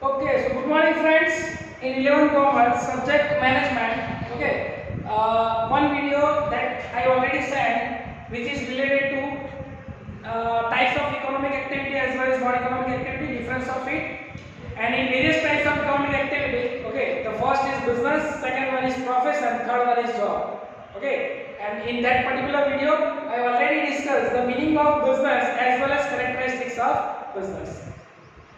Okay, so good morning friends. In 11th Commerce, subject management. Okay, one video that I already sent, which is related to types of economic activity as well as non-economic activity, difference of it, and in various types of economic activity. Okay, the first is business, second one is profession, third one is job. Okay, and in that particular video, I already discussed the meaning of business as well as characteristics of business.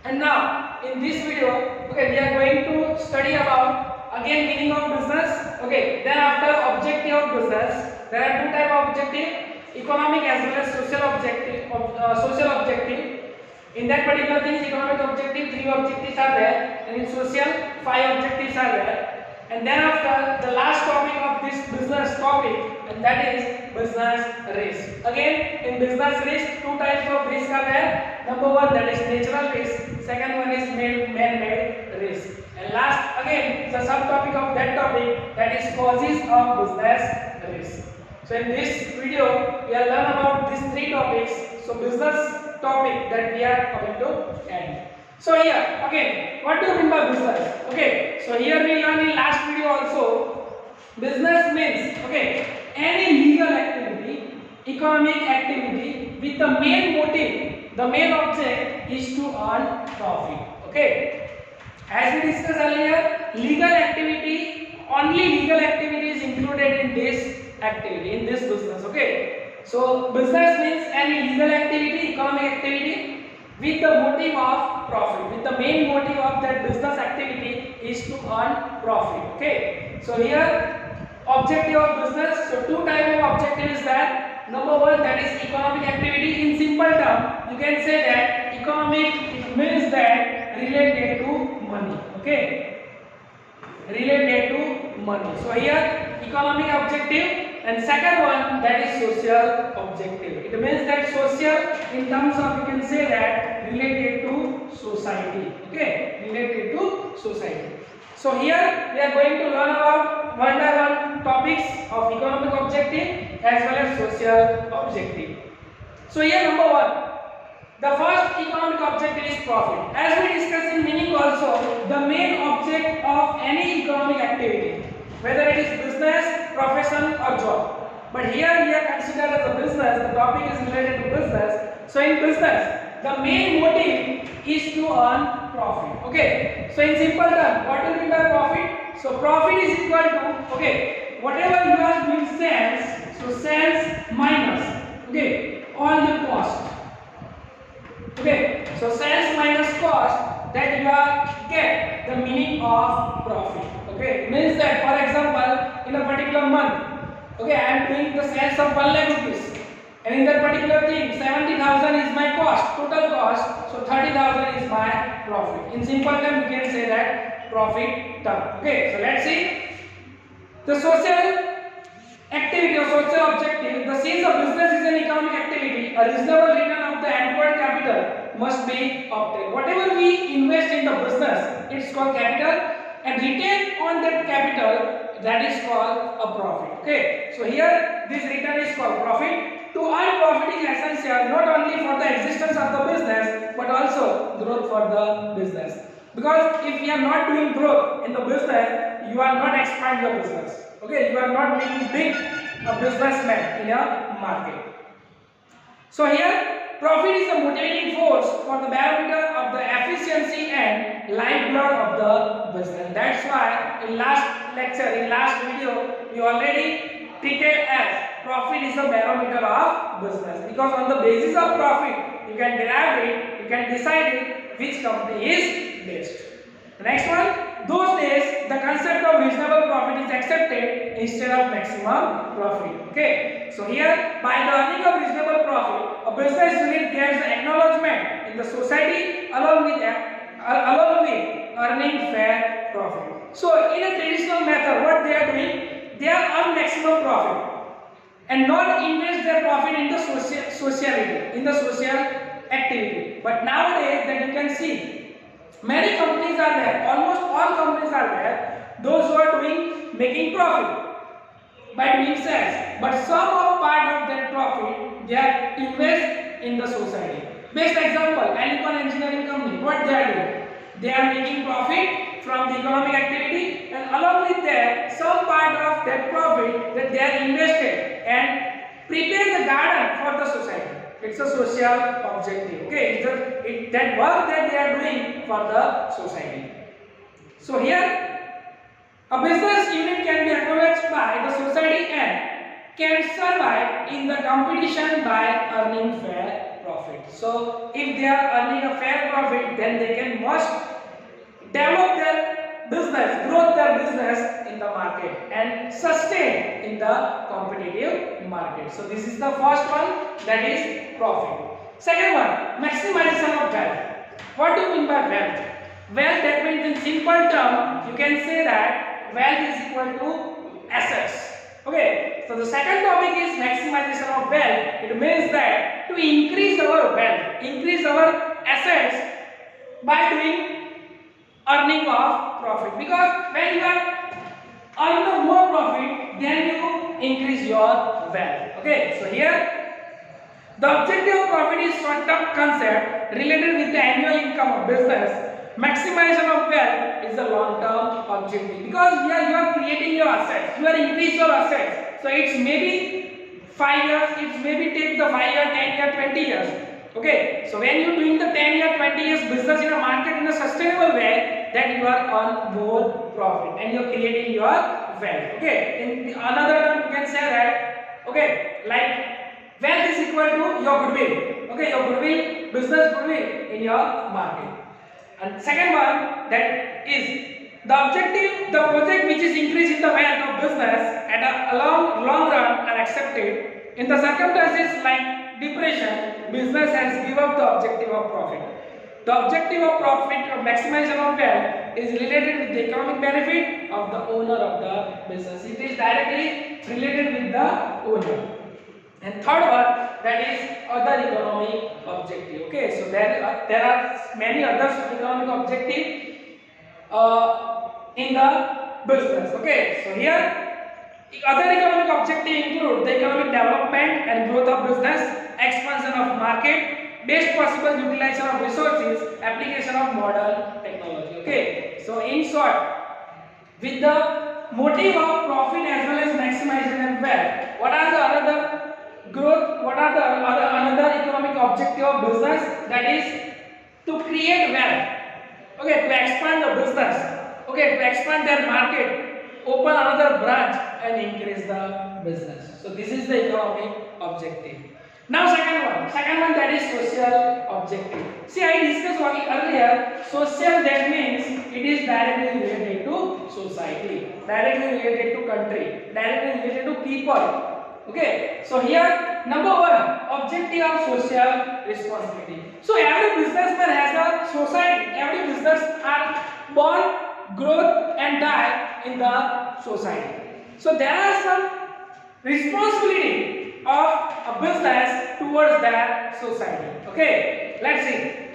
And now in this video, okay, we are going to study about again meaning of business. Okay, then after objective of business, there are two type of objective: economic as well as social objective. Social objective. In that particular thing, is economic objective, three objectives are there, and in social, five objectives are there. And then after the last topic of this business topic, and that is business risk. Again, in business risk, two types of risk are there. Number one, that is natural risk. Second one is man-made risk. And last, again, the subtopic of that topic, that is causes of business risk. So in this video, we will learn about these three topics. So business topic that we are going to end. So here again, what do you mean by business? Okay, so here we learned in last video also. Business means any legal activity, economic activity with the main motive, the main object is to earn profit. Okay, as we discussed earlier, legal activity, only legal activity is included in this activity, in this business. Okay, so business means any legal activity, economic activity with the motive of profit, with the main motive of that business activity is to earn profit. Okay, so here objective of business, so two type of objective is that. Number one, that is economic activity. In simple term, you can say that economic, it means that related to money. Okay, related to money. So here economic objective, and second one, that is social objective. It means that social in terms of, you can say that related to society. Okay, related to society. So here we are going to learn about one by one topics of economic objective as well as social objective. So here number one, the first economic objective is profit. As we discussed in meaning also, the main object of any economic activity, whether it is business, profession or job. But here we are considered as a business, the topic is related to business. So in business, the main motive is to earn profit. Okay, so in simple terms, what do you mean by profit? So profit is equal to, whatever you are doing sales, so sales minus, all the cost. Okay, so sales minus cost, that you are get the meaning of profit. Okay, means that for example, in a particular month, I am doing the sales of 1 lakh rupees, and in that particular thing 70,000 is my cost, total cost, so 30,000 is my profit. In simple term, you can say that profit term. Okay, so let's see the social activity or social objective. The since a business is an economic activity, a reasonable return of the employed capital must be obtained. Whatever we invest in the business, it's called capital, and return on that capital, that is called a profit. Okay, so here this return is called profit. To earn profit is essential not only for the existence of the business but also growth for the business. Because if you are not doing growth in the business, you are not expand your business. Okay, you are not making big a businessman in a market. So here profit is a motivating force for the barometer of the efficiency and lifeblood of the business. That's why in last lecture, in last video, we already treated as profit is a barometer of business, because on the basis of profit you can derive it, you can decide it which company is best. The next one, those days the concept of reasonable profit is accepted instead of maximum profit. Okay, so here by the earning of reasonable profit, a business unit gets the acknowledgement in the society along with earning fair profit. So in a traditional method, what they are doing, they are earn maximum profit and not invest their profit in the sociality, in the social activity. But nowadays that you can see, many companies are there, almost all companies are there, those who are doing making profit by doing sales, but some of part of that profit they are invest in the society. Best example, Alicon Engineering Company, what they are doing, they are making profit from the economic activity, and along with that, some part of that profit that they are invested and prepare the garden for the society. It's a social objective. Okay, that work that they are doing for the society. So here, a business unit can be acknowledged by the society and can survive in the competition by earning fair profit. So if they are earning a fair profit, then they can must develop their business, grow their business in the market and sustain in the competitive market. So this is the first one, that is profit. Second one, maximization of wealth. What do you mean by wealth? Wealth, that means in simple term, you can say that wealth is equal to assets. Okay, so the second topic is maximization of wealth. It means that to increase our wealth, increase our assets by doing earning of profit, because when you are earning more profit, then you increase your wealth. Okay, so here the objective of profit is short-term concept related with the annual income of business. Maximization of wealth is a long-term objective, because here you are creating your assets, you are increasing your assets. So it's maybe 5 years, it's maybe take the 5 year, 10 year, 20 years. Okay, so when you are doing the 10 year, 20 years business in a market in a sustainable way, then you are on more profit and you are creating your wealth. Okay, in another term you can say that, okay, like wealth is equal to your goodwill. Okay, your goodwill, business goodwill in your market. And second one, that is the objective, the project which is increasing the wealth of business at a long run are accepted. In the circumstances like depression, business has given up the objective of profit. The objective of profit or maximization of wealth is related with the economic benefit of the owner of the business. It is directly related with the owner. And third one, that is other economic objective. Okay, so there are many other economic objectives in the business. Okay, so here other economic objectives include the economic development and growth of business, expansion of market, best possible utilization of resources, application of modern technology. Okay, so in short, with the motive of profit as well as maximization of wealth, what are the other growth, what are the another economic objective of business? That is to create wealth. Okay, to expand the business. Okay, to expand their market, open another branch and increase the business. So this is the economic objective. Now second one, that is social objective. See, I discussed earlier, social, that means it is directly related to society, directly related to country, directly related to people. Okay, so here number one, objective of social responsibility. So every businessman has a society, every business are born, growth and die in the society. So there are some responsibility of a business towards that society. Okay, let's see.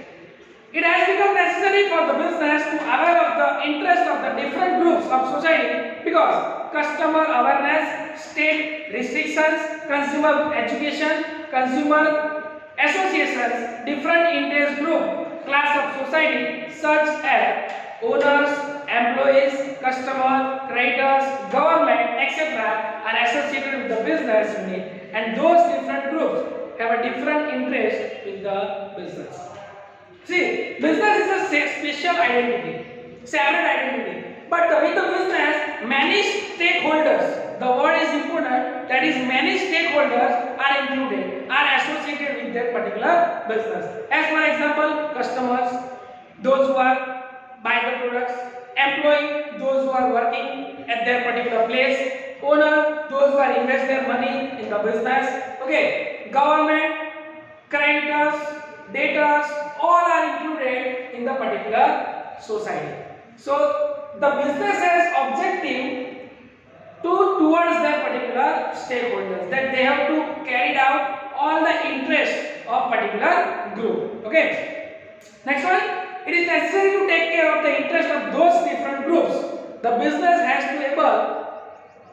It has become necessary for the business to aware of the interest of the different groups of society, because customer awareness, state restrictions, consumer education, consumer associations, different interest group, class of society such as owners, employees, customer, creditors, government, etc. are associated with the business unit, and those different groups have a different interest with the business. See, business is a special identity, separate identity. But with the business, many stakeholders, the word is important, that is many stakeholders are included, are associated with that particular business. As for example, customers, those who are buying the products, employee, those who are working at their particular place, owner, those who are invest their money in the business, okay, government, creditors, debtors, all are included in the particular society. So the business has objective towards that particular stakeholders, that they have to carry out all the interests of particular group. Okay. Next one, it is necessary to take care of the interest of those different groups. The business has to able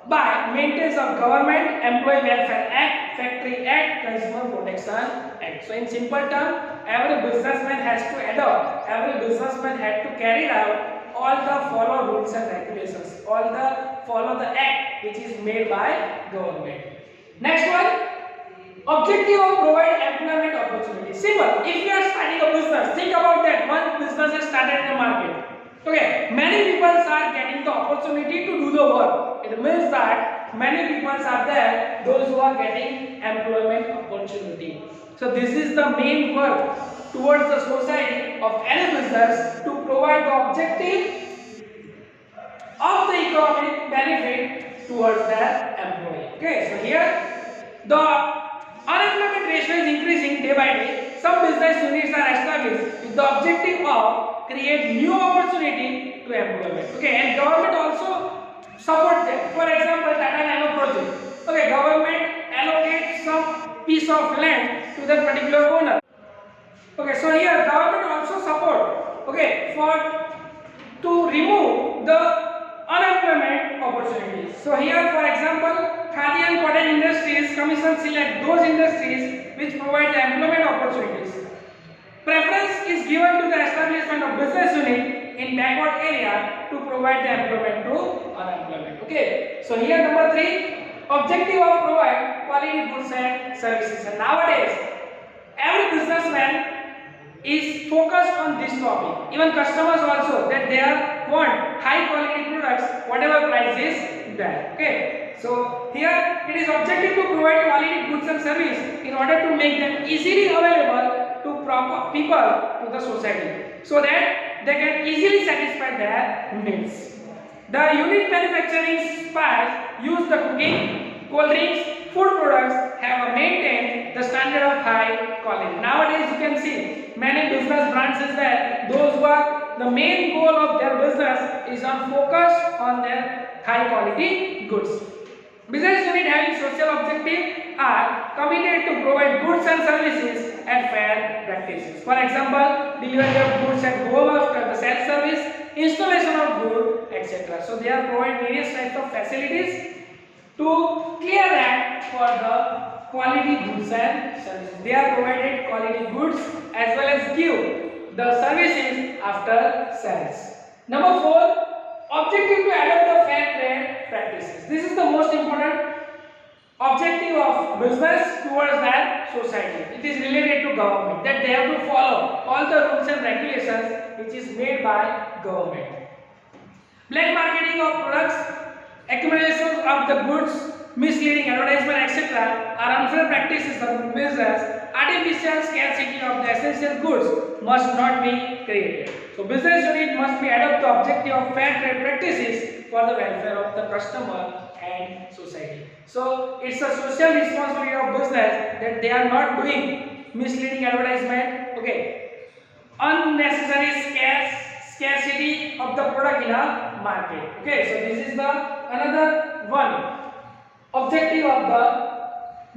by maintenance of Government Employee Welfare Act, Factory Act, Consumer Protection Act. So in simple term, every businessman has to adopt, every businessman had to carry out all the follow rules and regulations, all the follow the act which is made by government. Next one, objective of provide employment opportunity. Simple. If you are starting a business, think about that. One business is started in the market. Okay, many people are getting the opportunity to do the work. It means that many people are there, those who are getting employment opportunity. So this is the main work towards the society of any business to provide the objective of the economic benefit towards their employee. Okay, so here the unemployment ratio is increasing day by day. Some business units are established with the objective of create new opportunity to employment. Okay, and government also support them. For example, Tata Nano project. Okay, government allocates some piece of land to the particular owner. Okay, so here government also support. Okay, for to remove the unemployment opportunities. So here, for example, Khadi and Cotton Industries Commission select those industries which provide the employment opportunities. Preference is given to the establishment of business unit in backward area to provide the employment to unemployment. Okay, so here number 3, objective of provide quality goods and services. And nowadays, every businessman is focused on this topic. Even customers also, that they are want high quality products whatever price is there. Okay, so here it is objective to provide quality goods and service in order to make them easily available to proper people to the society, so that they can easily satisfy their needs. The unit manufacturing spice use the cooking, cold drinks, food products have maintained the standard of high quality. Nowadays you can see many business brands is there, those who are the main goal of their business is on focus on their high quality goods. Business unit having social objective are committed to provide goods and services and fair practices. For example, delivery of goods at home after the sales service, installation of goods, etc. So they are provide various types of facilities to clear that for the quality goods and services. They are provided quality goods as well as give the services after sales. Number 4, objective to adopt the fair trade practices. This is the most important objective of business towards their society. It is related to government, that they have to follow all the rules and regulations which is made by government. Black marketing of products, accumulation of the goods, misleading advertisement, etc. are unfair practices of business. Artificial scarcity of the essential goods must not be created. So business unit must be adopt the objective of fair trade practices for the welfare of the customer and society. So it's a social responsibility of business that they are not doing misleading advertisement, okay, unnecessary scarcity of the product in a market. Okay, so this is the another one objective of the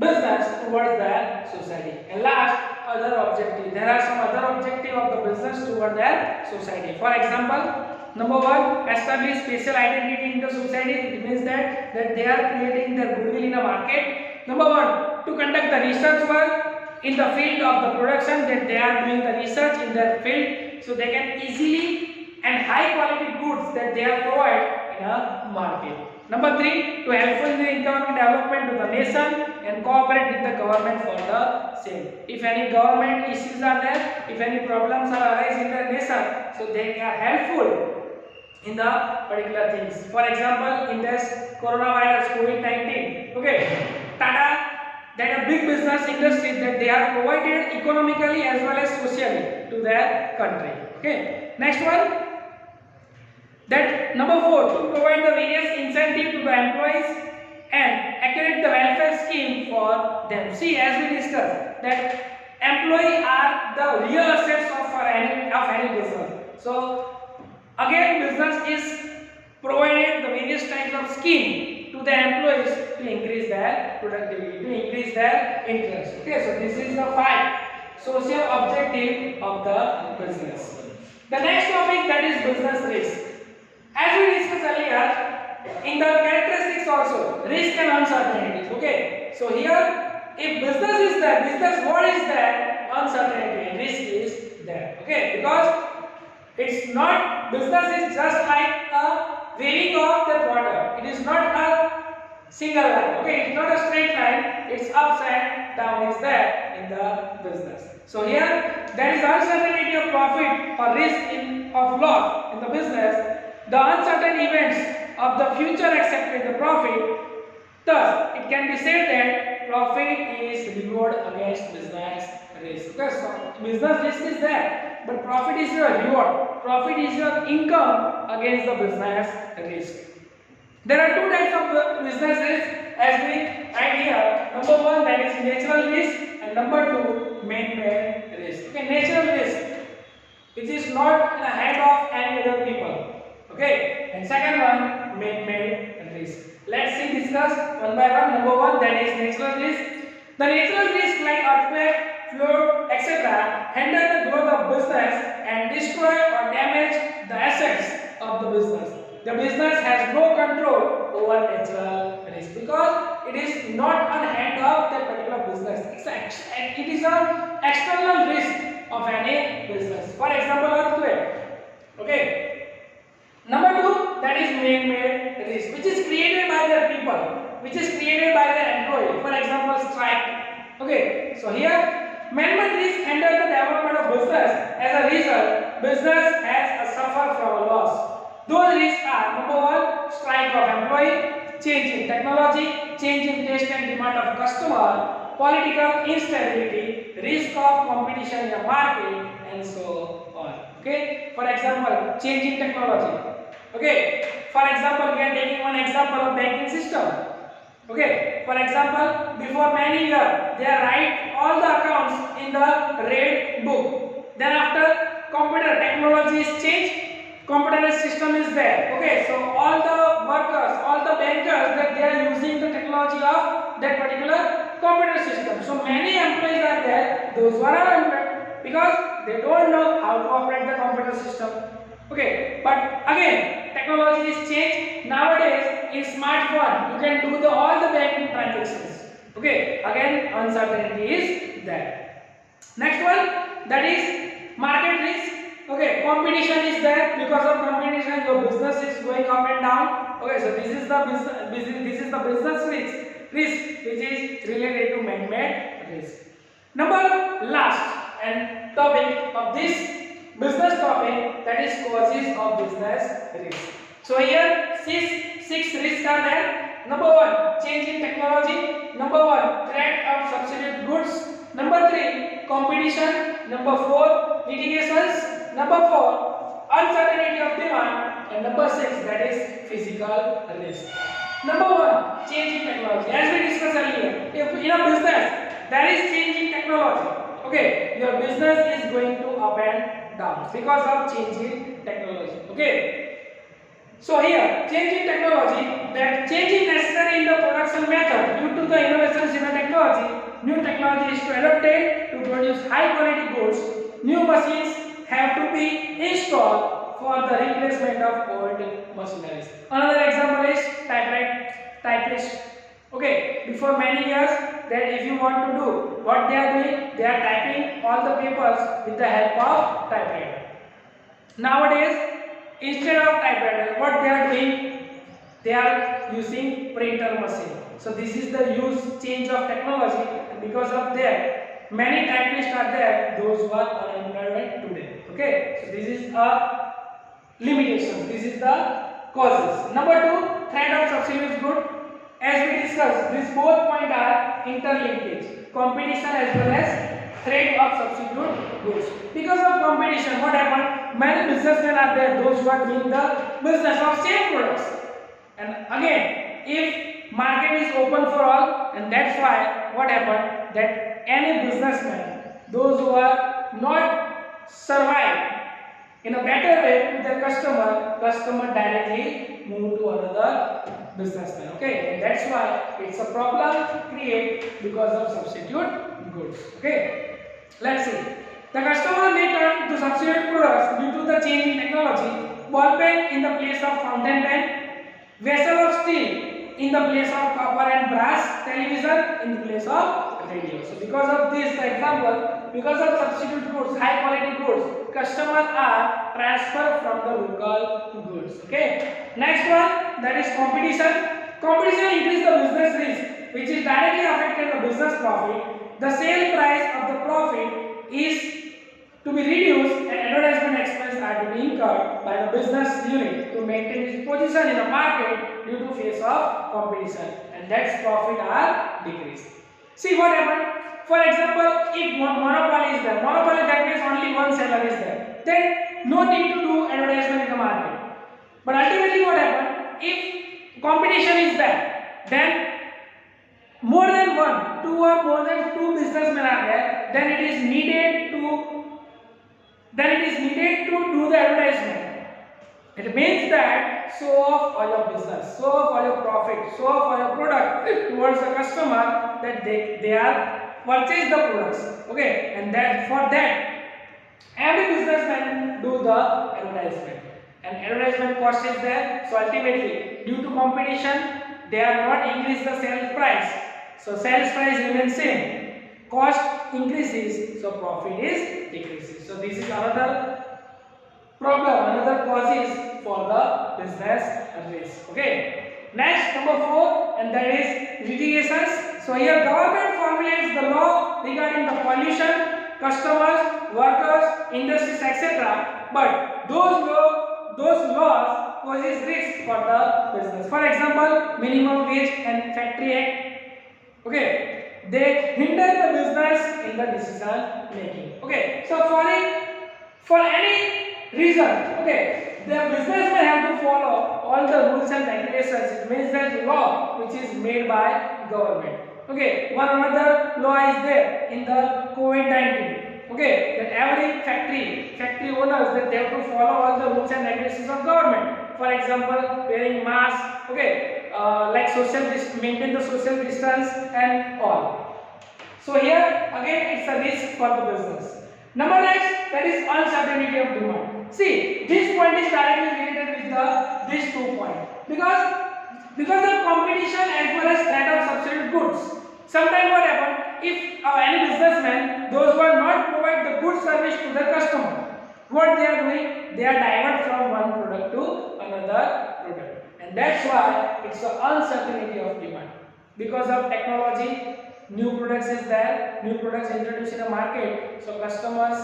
business towards the society. And last, other objective. There are some other objective of the business toward their society. For example, number 1, establish special identity in the society. It means that they are creating their goodwill in the market. Number 1, to conduct the research work in the field of the production, that they are doing the research in their field, so they can easily and high quality goods that they are provide in a market. Number 3, to help in the economic development of the nation and cooperate with the government for the same. If any government issues are there, if any problems are arise in the nation, so they are helpful in the particular things. For example, in this coronavirus COVID-19, okay, Tata, that a big business industry that they are provided economically as well as socially to their country. Okay, next one. That number 4, to provide the various incentive to the employees and accurate the welfare scheme for them. See, as we discussed, that employee are the real assets of any business. So again, business is provided the various types of scheme to the employees to increase their productivity, to increase their interest. Okay, so this is the 5 social objective of the business. The next topic, that is business risk. As we discussed earlier, in the characteristics also, risk and uncertainties. Okay, so here, if business is there, business what is there? Uncertainty and risk is there. Okay, because It's not, business is just like a waving of the water. It is not a single line. Okay, it's not a straight line. It's ups and down is there in the business. So here there is uncertainty of profit or risk of loss in the business. The uncertain events of the future except in the profit. Thus, it can be said that profit is reward against business risk. Okay, so business risk is there, but profit is your reward. Profit is your income against the business risk. There are two types of businesses as we write here. Number one, that is natural risk, and number two, man-made risk. Okay, natural risk, which is not in the hand of any other people. Okay, and second one, man-made risk. Let's see, discuss one by one. Number one, that is natural risk. The natural risk like earthquake, flood, etc. hinder the growth of business and destroy or damage the assets of the business. The business has no control over natural risk because it is not on hand of that particular business. It is an external risk of any business. For example, earthquake. Okay. Number two, that is man-made risk, which is created by the people, which is created by the employee. For example, strike. Okay. So here, man-made risk hinder the development of business. As a result, business has suffered from a loss. Those risks are: number one, strike of employee, change in technology, change in taste and demand of customer, political instability, risk of competition in the market, and so on. Okay. For example, change in technology. Okay. For example, we are taking one example of banking system. Okay. For example, before many years, they write all the accounts in the red book. Then after computer technology is changed, computerized system is there. Okay, so all the workers, all the bankers, that they are using the technology of that particular computer system. So many employees are there, those who are unemployed, because they don't know how to operate the computer system. Okay, but again, technology is changed. Nowadays, in smartphone, you can do all the banking transactions. Okay, again, uncertainty is there. Next one, that is market risk. Okay, competition is there. Because of competition, your business is going up and down. Okay, so this is the business risk which is related to man-made risk. Number last and topic of this business topic, that is causes of business risk. So here six risks are there. Number one, change in technology. Number one, threat of substitute goods. Number three, competition. Number four, litigations. Number four, uncertainty of demand. And number six, that is physical risk. Number one, change in technology. As we discussed earlier, if in a business there is change in technology, okay, your business is going to up and down because of change in technology. Okay. So here, change in technology, that change is necessary in the production method due to the innovations in the technology. New technology is to adopted to produce high quality goods. New machines have to be installed for the replacement of old machineries. Another example is typist. Okay, before many years, that if you want to do what they are doing, they are typing all the papers with the help of typewriter. Nowadays, instead of typewriter, what they are doing, they are using printer machine. So this is the change of technology, and because of that, many typists are there, those who are unemployed today. Okay, so this is a limitation. This is the causes. Number two, threat of substitute good. As we discussed, these both points are interlinkage. Competition as well as threat of substitute goods. Because of competition, what happened? Many businessmen are there, those who are doing the business of same products. And again, if market is open for all, and that's why what happened, that any businessman, those who are not survive in a better way to their customer directly move to another businessman. Okay, and that's why it's a problem create because of substitute goods. Okay, let's see. The customer may turn to substitute products due to the change in technology. Ball pen in the place of fountain pen, vessel of steel in the place of copper and brass, television in the place of radio. So because of this example, because of substitute goods, high quality goods, customers are transferred from the local goods. Okay. Next one, that is competition. Competition increase the business risk, which is directly affected the business profit. The sale price of the profit is to be reduced and advertisement expenses are to be incurred by the business unit to maintain its position in the market due to face of competition, and that's profit are decreased. See what happened? For example, if monopoly is there, monopoly that means only one seller is there, then no need to do advertisement in the market. But ultimately what happened? If competition is there, then more than one, two or more than two businessmen are there, then it is needed to do the advertisement. It means that show off all your business, show off all your profit, show off all your product towards the customer that they are purchase the products. Okay, and that for that every businessman do the advertisement, and advertisement cost is there. So ultimately, due to competition, they are not increase the sales price. So sales price remains same. Cost increases, so profit is decreases. So this is another problem, another causes for the business risk. Okay. Next, number 4, and that is litigations. So here government formulates the law regarding the pollution, customers, workers, industries, etc. But those laws causes risk for the business. For example, minimum wage and factory act. Okay. They hinder the business in the decision making. Okay, so for any reason, okay, the business may have to follow all the rules and regulations. It means that law which is made by government. Okay, one another law is there in the COVID-19. Okay, that every factory owners that they have to follow all the rules and regulations of government. For example, wearing mask. Okay, like maintain the social distance and all. So here again it's a risk for the business. Number next, that is uncertainty of demand. See, this point is directly related with these 2 points because of competition as well as threat of substitute goods. Sometimes what happens if any businessman, those who are not provide the good service to the customer, what they are doing? They are divert from one product to another product, and that's why it's the uncertainty of demand. Because of technology, new products is there, new products introduced in the market, so customers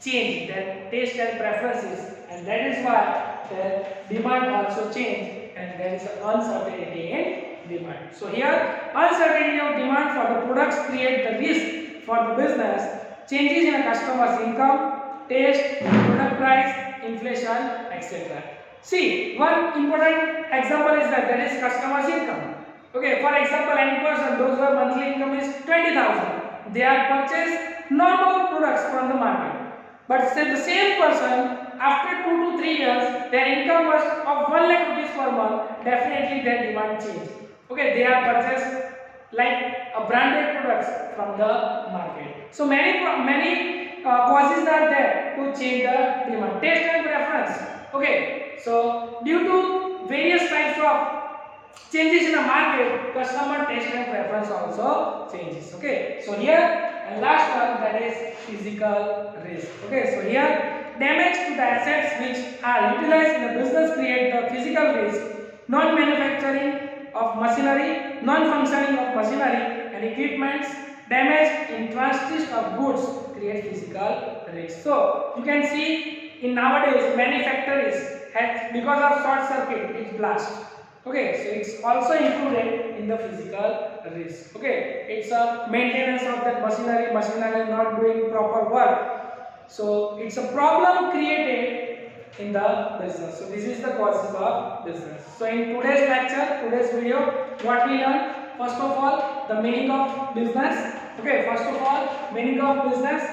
change their taste and preferences, and that is why their demand also change, and there is an uncertainty in demand. So here uncertainty of demand for the products create the risk for the business. Changes in a customer's income, taste, product price, inflation, etc. See, one important example is that is customer's income. Okay, for example, any person, those who have monthly income is 20,000, they are purchase normal products from the market. But say the same person, after 2 to 3 years, their income was of 1 lakh rupees per month, definitely their demand change. Okay, they are purchased like a branded products from the market. So many causes are there to change the demand. Taste and preference. Okay, so due to various types of changes in the market, customer taste and preference also changes. Okay, so here and last one, that is physical risk. Okay, so here damage to the assets which are utilized in the business create the physical risk. Non-manufacturing of machinery, non-functioning of machinery and equipments, damage in transit of goods create physical risk. So you can see in nowadays many factories because of short circuit it blast. Okay, so it's also included in the physical risk. Okay, it's a maintenance of that machinery not doing proper work. So it's a problem created in the business. So this is the causes of business. So in today's lecture, today's video, what we learned? First of all, the meaning of business. Okay, first of all, meaning of business.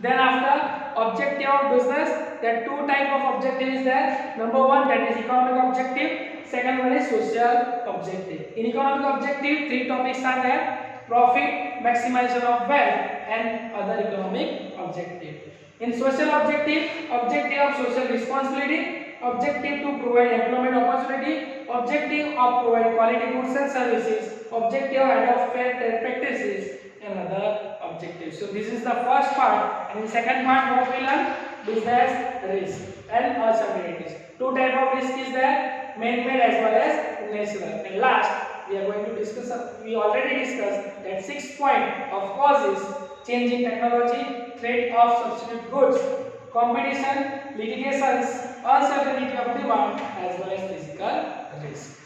Then after, objective of business. There are 2 type of objective is there. Number 1, that is economic objective. Second one is social objective. In economic objective, 3 topics are there: profit, maximization of wealth, and other economic objective. In social objective, objective of social responsibility, objective to provide employment opportunity, objective of provide quality goods and services, objective of adopt fair trade practices, and other objectives. So this is the first part, and in second part what we learn? Business risk and uncertainties. Two type of risk is there, man-made as well as natural. And last we are going to discuss, we already discussed that 6 point of causes: change in technology, threat of substitute goods, competition, litigations, uncertainty of demand as well as physical risk.